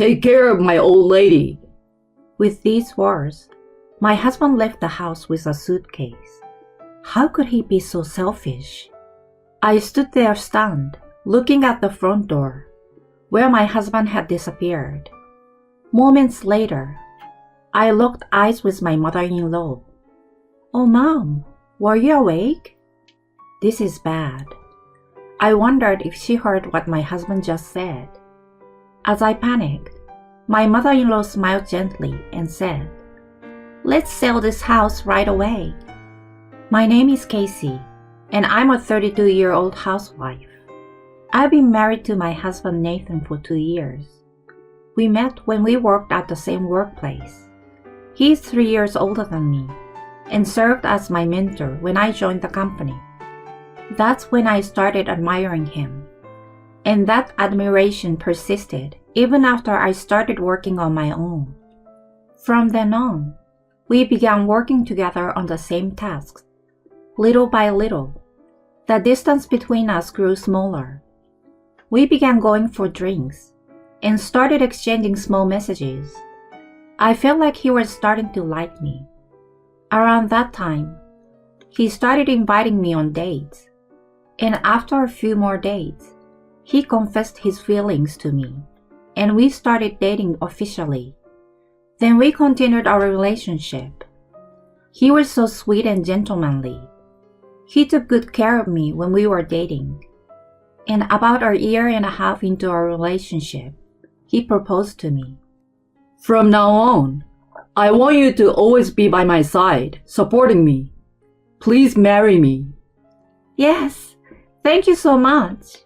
Take care of my old lady." With these words, my husband left the house with a suitcase. How could he be so selfish? I stood there stunned, looking at the front door, where my husband had disappeared. Moments later, I locked eyes with my mother-in-law. "Oh, Mom, were you awake?" This is bad. I wondered if she heard what my husband just said. As I panicked, my mother-in-law smiled gently and said, "Let's sell this house right away." My name is Casey, and I'm a 32-year-old housewife. I've been married to my husband Nathan for 2 years. We met when we worked at the same workplace. He is 3 years older than me and served as my mentor when I joined the company. That's when I started admiring him, and that admiration persisted even after I started working on my own. From then on, we began working together on the same tasks. Little by little, the distance between us grew smaller. We began going for drinks and started exchanging small messages. I felt like he was starting to like me. Around that time, he started inviting me on dates, and after a few more dates, he confessed his feelings to me, and we started dating officially. Then we continued our relationship. He was so sweet and gentlemanly. He took good care of me when we were dating. And about a year and a half into our relationship, he proposed to me. "From now on, I want you to always be by my side, supporting me. Please marry me." "Yes, thank you so much."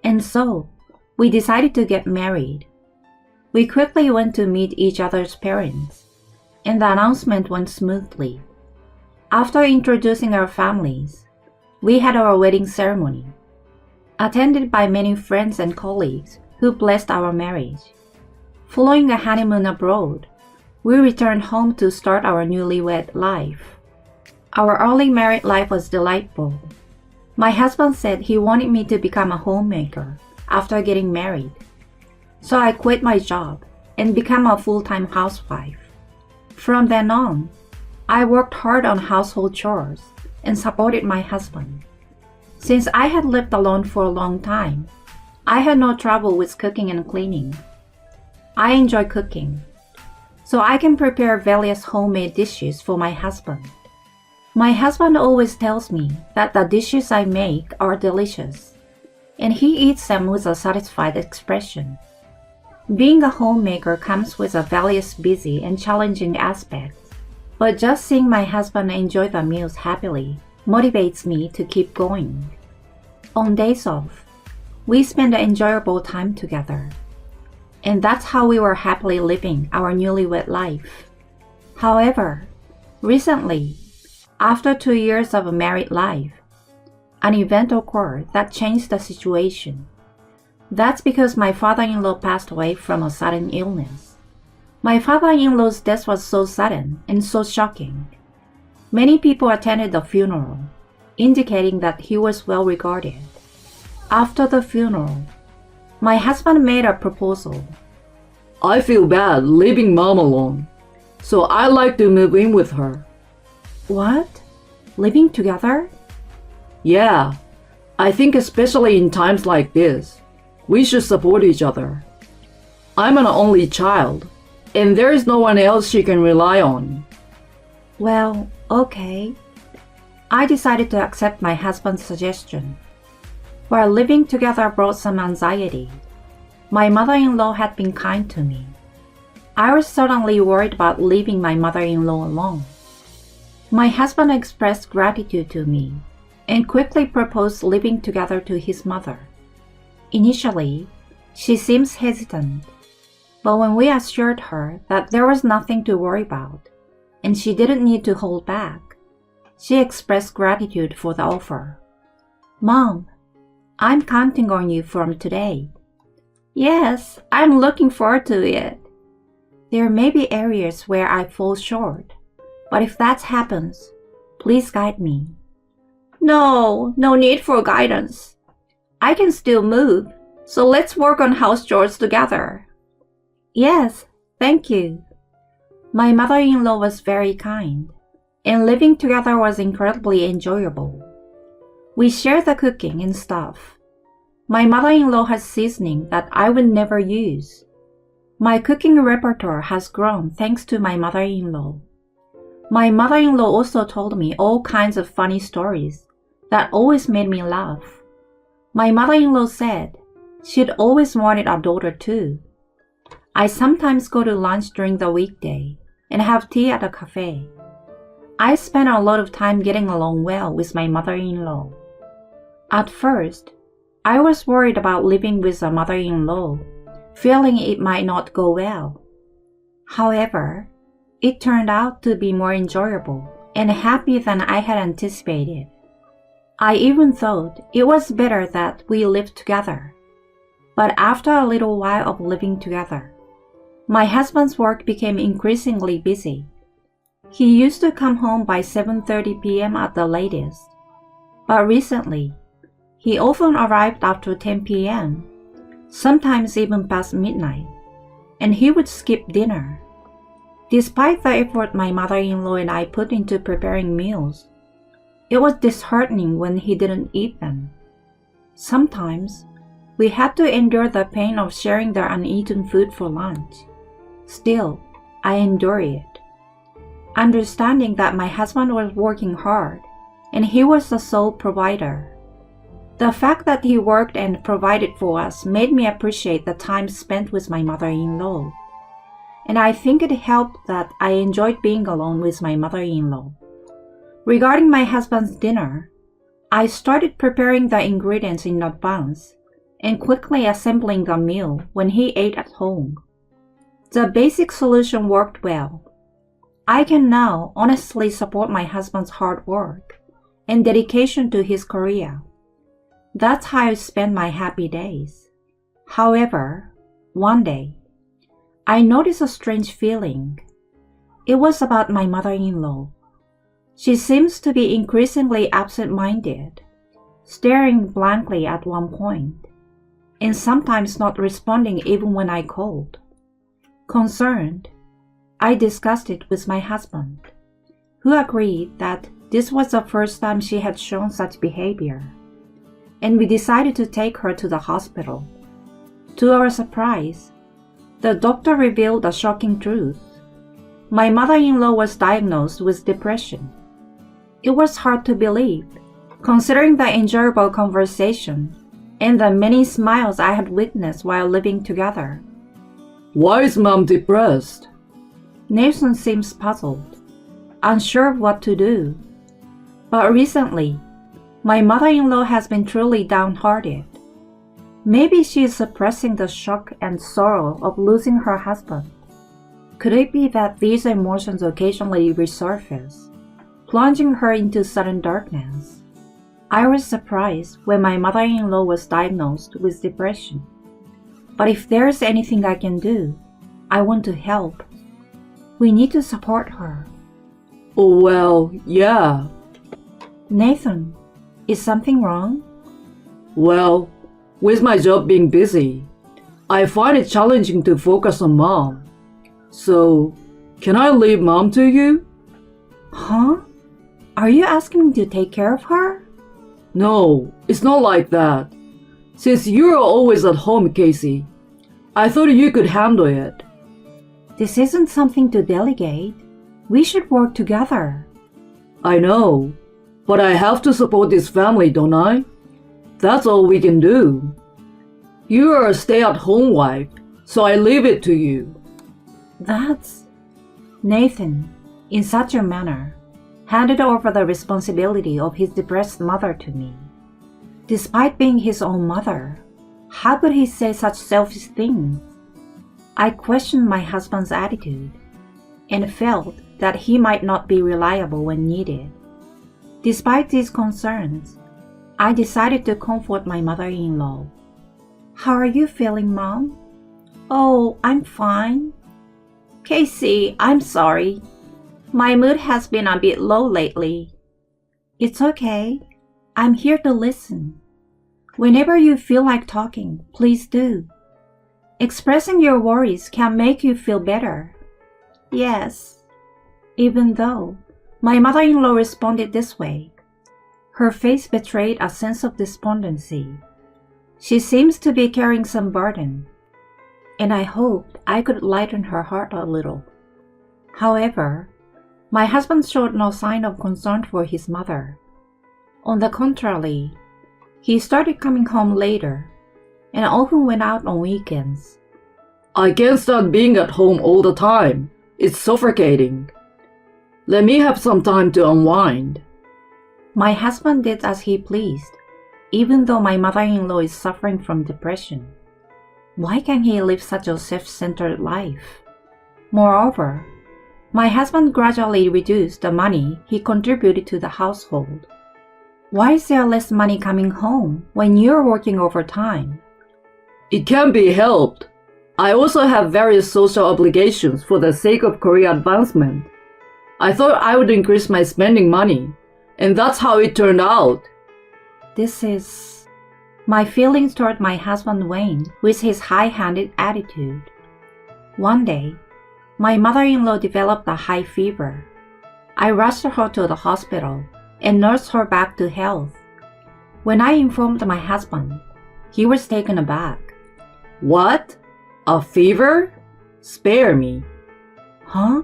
And so, we decided to get married. We quickly went to meet each other's parents, and the announcement went smoothly. After introducing our families, we had our wedding ceremony, attended by many friends and colleagues who blessed our marriage. Following a honeymoon abroad, we returned home to start our newlywed life. Our early married life was delightful. My husband said he wanted me to become a homemaker after getting married. So I quit my job and became a full-time housewife. From then on, I worked hard on household chores and supported my husband. Since I had lived alone for a long time, I had no trouble with cooking and cleaning. I enjoy cooking, so I can prepare various homemade dishes for my husband. My husband always tells me that the dishes I make are delicious, and he eats them with a satisfied expression. Being a homemaker comes with a various busy and challenging aspects, but just seeing my husband enjoy the meals happily motivates me to keep going. On days off, we spend an enjoyable time together, and that's how we were happily living our newlywed life. However, recently, after 2 years of a married life, an event occurred that changed the situation. That's because my father-in-law passed away from a sudden illness. My father-in-law's death was so sudden and so shocking. Many people attended the funeral, indicating that he was well regarded. After the funeral, my husband made a proposal. "I feel bad leaving Mom alone, so I'd like to move in with her." "What? Living together?" "Yeah, I think especially in times like this, we should support each other. I'm an only child, and there is no one else she can rely on." Well, okay. I decided to accept my husband's suggestion. While living together brought some anxiety, my mother-in-law had been kind to me. I was certainly worried about leaving my mother-in-law alone. My husband expressed gratitude to me and quickly proposed living together to his mother. Initially, she seems hesitant, but when we assured her that there was nothing to worry about and she didn't need to hold back, she expressed gratitude for the offer. "Mom, I'm counting on you from today." "Yes, I'm looking forward to it." There may be areas where I fall short, but if that happens, please guide me. "No need for guidance. I can still move, so let's work on house chores together." Yes, thank you. My mother-in-law was very kind, and living together was incredibly enjoyable. We shared the cooking and stuff. My mother-in-law has seasoning that I would never use. My cooking repertoire has grown thanks to my mother-in-law. My mother-in-law also told me all kinds of funny stories that always made me laugh. My mother-in-law said she'd always wanted a daughter too. I sometimes go to lunch during the weekday and have tea at a cafe. I spend a lot of time getting along well with my mother-in-law. At first, I was worried about living with a mother-in-law, feeling it might not go well. However, it turned out to be more enjoyable and happy than I had anticipated. I even thought it was better that we lived together. But after a little while of living together, my husband's work became increasingly busy. He used to come home by 7:30 p.m. at the latest. But recently, he often arrived after 10 p.m., sometimes even past midnight, and he would skip dinner. Despite the effort my mother-in-law and I put into preparing meals, it was disheartening when he didn't eat them. Sometimes, we had to endure the pain of sharing their uneaten food for lunch. Still, I endure it, understanding that my husband was working hard and he was the sole provider. The fact that he worked and provided for us made me appreciate the time spent with my mother-in-law. And I think it helped that I enjoyed being alone with my mother-in-law. Regarding my husband's dinner, I started preparing the ingredients in advance and quickly assembling the meal when he ate at home. The basic solution worked well. I can now honestly support my husband's hard work and dedication to his career. That's how I spend my happy days. However, one day, I noticed a strange feeling. It was about my mother-in-law. She seems to be increasingly absent-minded, staring blankly at one point, and sometimes not responding even when I called. Concerned, I discussed it with my husband, who agreed that this was the first time she had shown such behavior, and we decided to take her to the hospital. To our surprise, the doctor revealed a shocking truth. My mother-in-law was diagnosed with depression. It was hard to believe, considering the enjoyable conversation and the many smiles I had witnessed while living together. Why is Mom depressed? Nathan seems puzzled, unsure of what to do. But recently, my mother-in-law has been truly downhearted. Maybe she is suppressing the shock and sorrow of losing her husband. Could it be that these emotions occasionally resurface, plunging her into sudden darkness? I was surprised when my mother-in-law was diagnosed with depression. But if there's anything I can do, I want to help. We need to support her. Oh, well, yeah. Nathan, is something wrong? Well, with my job being busy, I find it challenging to focus on Mom. So, can I leave Mom to you? Huh? Are you asking me to take care of her? No, it's not like that. Since you're always at home, Casey, I thought you could handle it. This isn't something to delegate. We should work together. I know, but I have to support this family, don't I? That's all we can do. You are a stay-at-home wife, so I leave it to you. That's... Nathan, in such a manner, handed over the responsibility of his depressed mother to me. Despite being his own mother, how could he say such selfish things? I questioned my husband's attitude and felt that he might not be reliable when needed. Despite these concerns, I decided to comfort my mother-in-law. How are you feeling, Mom? Oh, I'm fine. Casey, I'm sorry. My mood has been a bit low lately. It's okay. I'm here to listen. Whenever you feel like talking, please do. Expressing your worries can make you feel better. Yes. Even though my mother-in-law responded this way, her face betrayed a sense of despondency. She seems to be carrying some burden, and I hoped I could lighten her heart a little. However, my husband showed no sign of concern for his mother. On the contrary, he started coming home later and often went out on weekends. I can't stand being at home all the time. It's suffocating. Let me have some time to unwind. My husband did as he pleased, even though my mother-in-law is suffering from depression. Why can't he live such a self-centered life? Moreover, my husband gradually reduced the money he contributed to the household. Why is there less money coming home when you're working overtime? It can't be helped. I also have various social obligations for the sake of career advancement. I thought I would increase my spending money, and that's how it turned out. My feelings toward my husband waned with his high-handed attitude. One day, my mother-in-law developed a high fever. I rushed her to the hospital and nursed her back to health. When I informed my husband, he was taken aback. What? A fever? Spare me. Huh?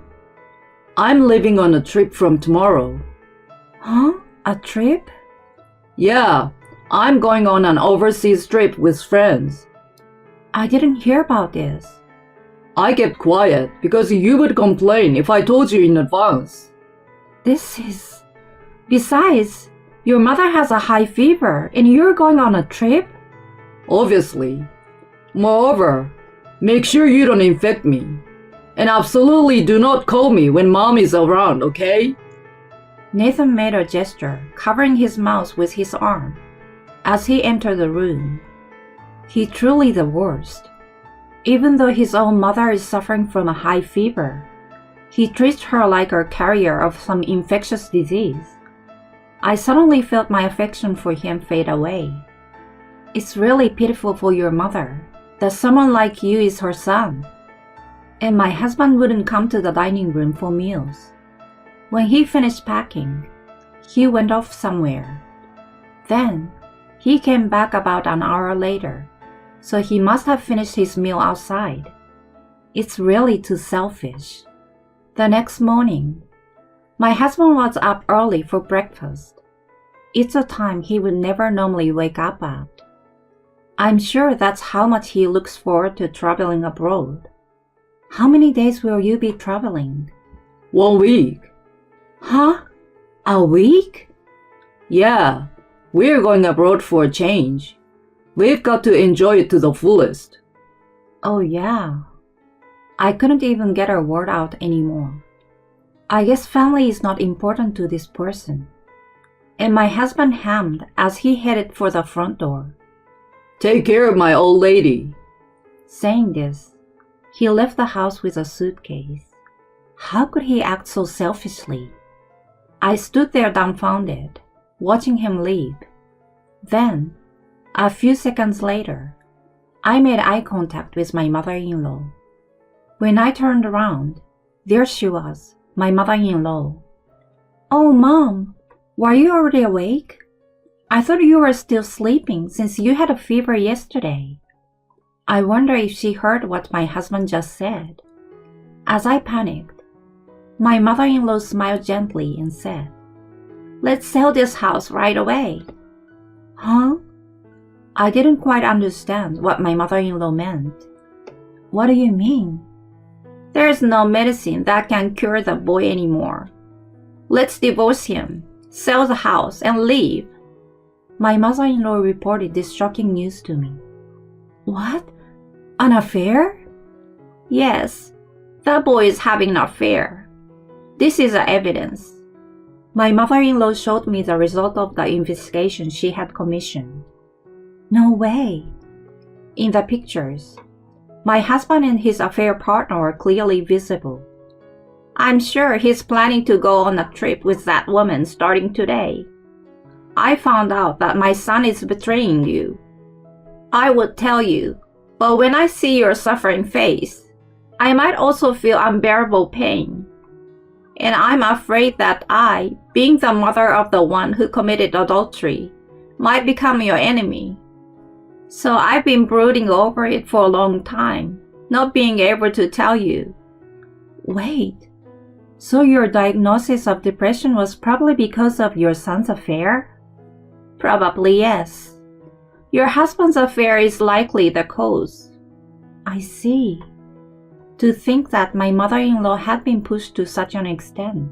I'm leaving on a trip from tomorrow. Huh? A trip? Yeah, I'm going on an overseas trip with friends. I didn't hear about this. I kept quiet because you would complain if I told you in advance. Besides, your mother has a high fever and you're going on a trip? Obviously. Moreover, make sure you don't infect me. And absolutely do not call me when mom is around, okay? Nathan made a gesture, covering his mouth with his arm as he entered the room. He truly the worst. Even though his own mother is suffering from a high fever, he treats her like a carrier of some infectious disease. I suddenly felt my affection for him fade away. It's really pitiful for your mother that someone like you is her son. And my husband wouldn't come to the dining room for meals. When he finished packing, he went off somewhere. Then, he came back about an hour later, so he must have finished his meal outside. It's really too selfish. The next morning, my husband was up early for breakfast. It's a time he would never normally wake up at. I'm sure that's how much he looks forward to traveling abroad. How many days will you be traveling? 1 week. Huh? A week? Yeah, we're going abroad for a change. We've got to enjoy it to the fullest. Oh yeah. I couldn't even get a word out anymore. I guess family is not important to this person. And my husband hemmed as he headed for the front door. Take care of my old lady. Saying this, he left the house with a suitcase. How could he act so selfishly? I stood there dumbfounded, watching him leave. Then, a few seconds later, I made eye contact with my mother-in-law. When I turned around, there she was, my mother-in-law. Oh, Mom, were you already awake? I thought you were still sleeping since you had a fever yesterday. I wonder if she heard what my husband just said. As I panicked, my mother-in-law smiled gently and said, "Let's sell this house right away." Huh? I didn't quite understand what my mother-in-law meant. What do you mean? There's no medicine that can cure the boy anymore. Let's divorce him, sell the house, and leave. My mother-in-law reported this shocking news to me. What? An affair? Yes, the boy is having an affair. This is the evidence. My mother-in-law showed me the result of the investigation she had commissioned. No way. In the pictures, my husband and his affair partner are clearly visible. I'm sure he's planning to go on a trip with that woman starting today. I found out that my son is betraying you. I would tell you, But when I see your suffering face, I might also feel unbearable pain. And I'm afraid that I, being the mother of the one who committed adultery, might become your enemy. So I've been brooding over it for a long time, not being able to tell you. Wait, so your diagnosis of depression was probably because of your son's affair? Probably yes. Your husband's affair is likely the cause. I see. To think that my mother-in-law had been pushed to such an extent.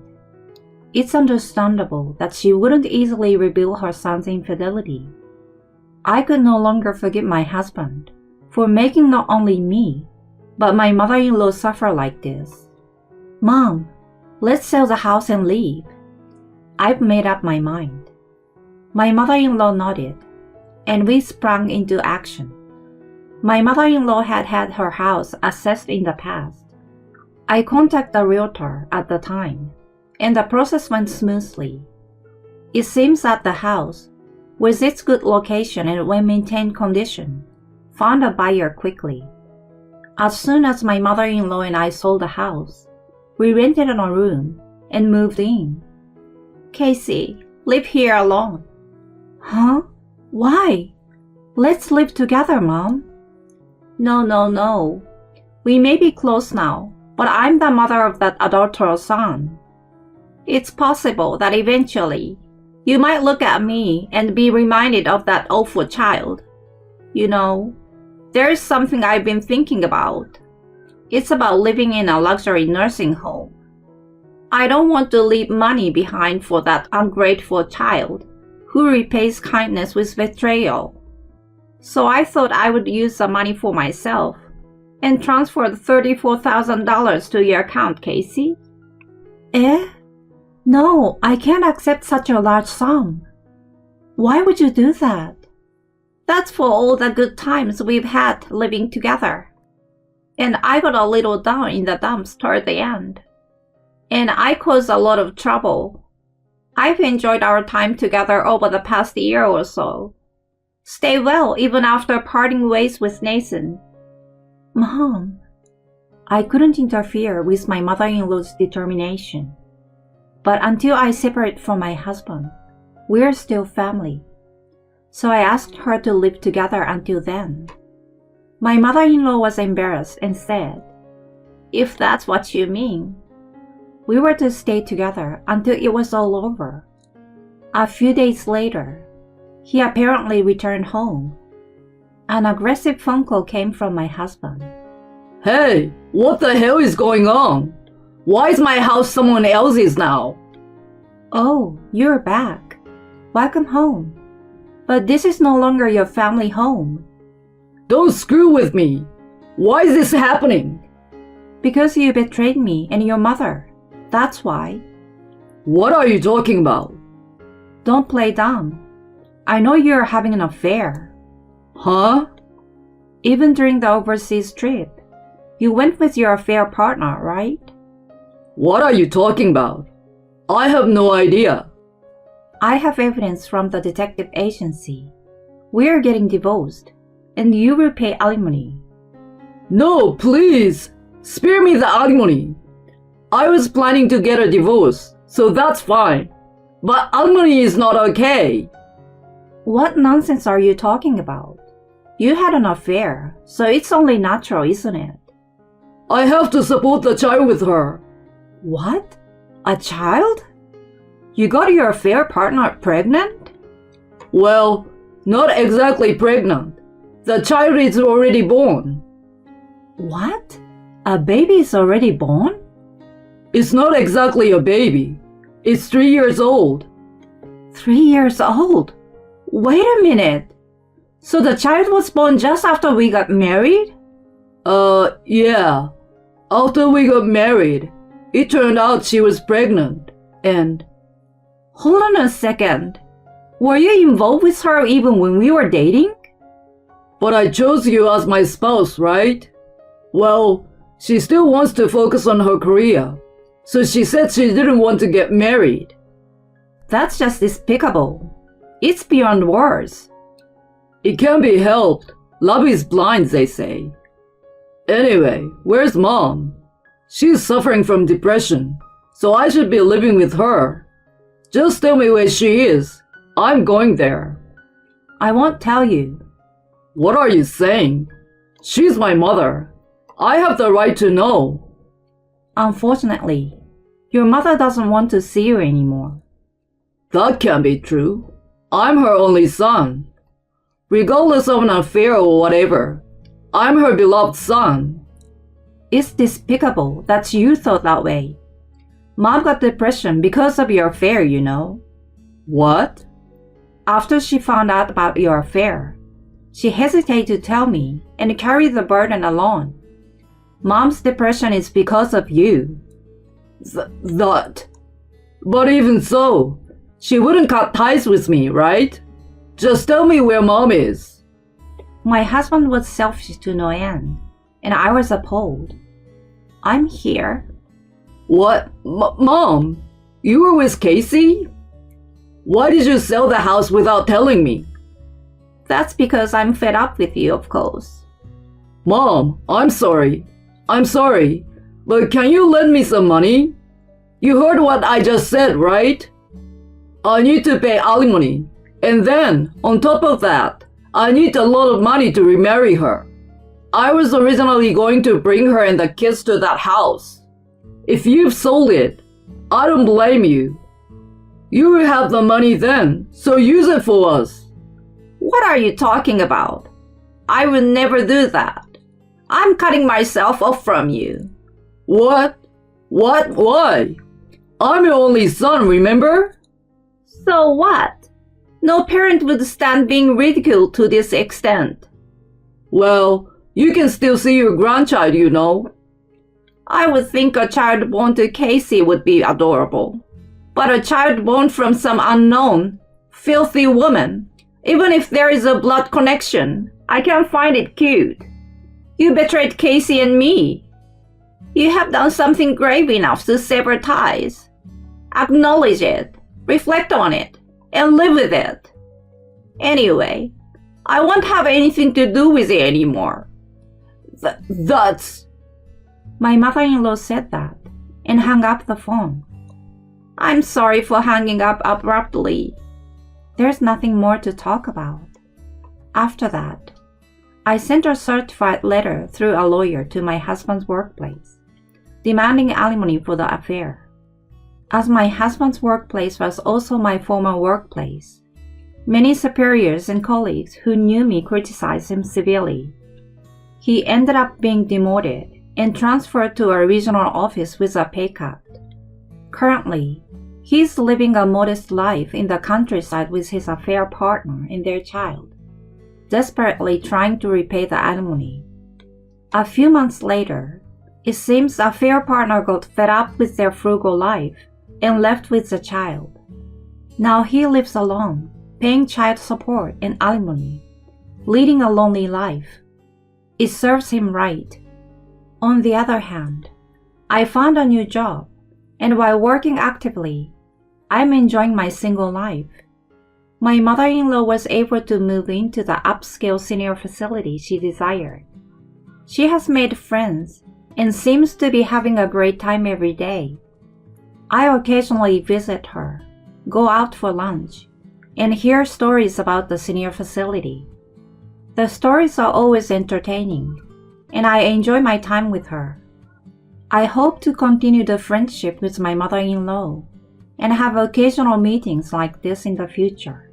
It's understandable that she wouldn't easily reveal her son's infidelity. I could no longer forgive my husband for making not only me, but my mother-in-law suffer like this. Mom, let's sell the house and leave. I've made up my mind. My mother-in-law nodded, and we sprang into action. My mother-in-law had had her house assessed in the past. I contacted the realtor at the time, and the process went smoothly. It seems that the house, with its good location and well-maintained condition, found a buyer quickly. As soon as my mother-in-law and I sold the house, we rented a room and moved in. Casey, live here alone. Huh? Why? Let's live together, Mom. No. We may be close now, but I'm the mother of that adulterous son. It's possible that eventually you might look at me and be reminded of that awful child. You know, there's something I've been thinking about. It's about living in a luxury nursing home. I don't want to leave money behind for that ungrateful child who repays kindness with betrayal. So I thought I would use the money for myself and transfer the $34,000 to your account, Casey. Eh? No, I can't accept such a large sum. Why would you do that? That's for all the good times we've had living together. And I got a little down in the dumps toward the end. And I caused a lot of trouble. I've enjoyed our time together over the past year or so. Stay well even after parting ways with Nathan. Mom, I couldn't interfere with my mother-in-law's determination. But until I separate from my husband, we're still family. So I asked her to live together until then. My mother-in-law was embarrassed and said, "If that's what you mean." We were to stay together until it was all over. A few days later, he apparently returned home. An aggressive phone call came from my husband. Hey, what the hell is going on? Why is my house someone else's now? Oh, you're back. Welcome home. But this is no longer your family home. Don't screw with me. Why is this happening? Because you betrayed me and your mother. That's why. What are you talking about? Don't play dumb. I know you're having an affair. Huh? Even during the overseas trip, you went with your affair partner, right? What are you talking about? I have no idea. I have evidence from the detective agency. We're getting divorced, and you will pay alimony. No, please. Spare me the alimony. I was planning to get a divorce, so that's fine. But alimony is not okay. What nonsense are you talking about? You had an affair, so it's only natural, isn't it? I have to support the child with her. What? A child? You got your affair partner pregnant? Well, not exactly pregnant. The child is already born. What? A baby is already born? It's not exactly a baby. It's 3 years old. 3 years old? Wait a minute. So the child was born just after we got married? Yeah. After we got married, it turned out she was pregnant, and... Hold on a second. Were you involved with her even when we were dating? But I chose you as my spouse, right? Well, she still wants to focus on her career, so she said she didn't want to get married. That's just despicable. It's beyond words. It can't be helped. Love is blind, they say. Anyway, where's Mom? She's suffering from depression, so I should be living with her. Just tell me where she is. I'm going there. I won't tell you. What are you saying? She's my mother. I have the right to know. Unfortunately, your mother doesn't want to see you anymore. That can't be true. I'm her only son. Regardless of an affair or whatever, I'm her beloved son. It's despicable that you thought that way. Mom got depression because of your affair, you know. What? After she found out about your affair, she hesitated to tell me and carried the burden alone. Mom's depression is because of you. That. But even so, she wouldn't cut ties with me, right? Just tell me where Mom is. My husband was selfish to no end, and I was appalled. I'm here. What? Mom? You were with Casey? Why did you sell the house without telling me? That's because I'm fed up with you, of course. Mom, I'm sorry. But can you lend me some money? You heard what I just said, right? I need to pay alimony. And then, on top of that, I need a lot of money to remarry her. I was originally going to bring her and the kids to that house. If you've sold it, I don't blame you. You will have the money then, so use it for us. What are you talking about? I would never do that. I'm cutting myself off from you. What? Why? I'm your only son, remember? So what? No parent would stand being ridiculed to this extent. Well, you can still see your grandchild, you know. I would think a child born to Casey would be adorable. But a child born from some unknown, filthy woman, even if there is a blood connection, I can't find it cute. You betrayed Casey and me. You have done something grave enough to sever ties. Acknowledge it, reflect on it, and live with it. Anyway, I won't have anything to do with it anymore. That's... My mother-in-law said that and hung up the phone. I'm sorry for hanging up abruptly. There's nothing more to talk about. After that, I sent a certified letter through a lawyer to my husband's workplace, demanding alimony for the affair. As my husband's workplace was also my former workplace, many superiors and colleagues who knew me criticized him severely. He ended up being demoted and transferred to a regional office with a pay cut. Currently, he's living a modest life in the countryside with his affair partner and their child, desperately trying to repay the alimony. A few months later, it seems the affair partner got fed up with their frugal life and left with the child. Now he lives alone, paying child support and alimony, leading a lonely life. It serves him right. On the other hand, I found a new job, and while working actively, I'm enjoying my single life. My mother-in-law was able to move into the upscale senior facility she desired. She has made friends and seems to be having a great time every day. I occasionally visit her, go out for lunch, and hear stories about the senior facility. The stories are always entertaining, and I enjoy my time with her. I hope to continue the friendship with my mother-in-law and have occasional meetings like this in the future.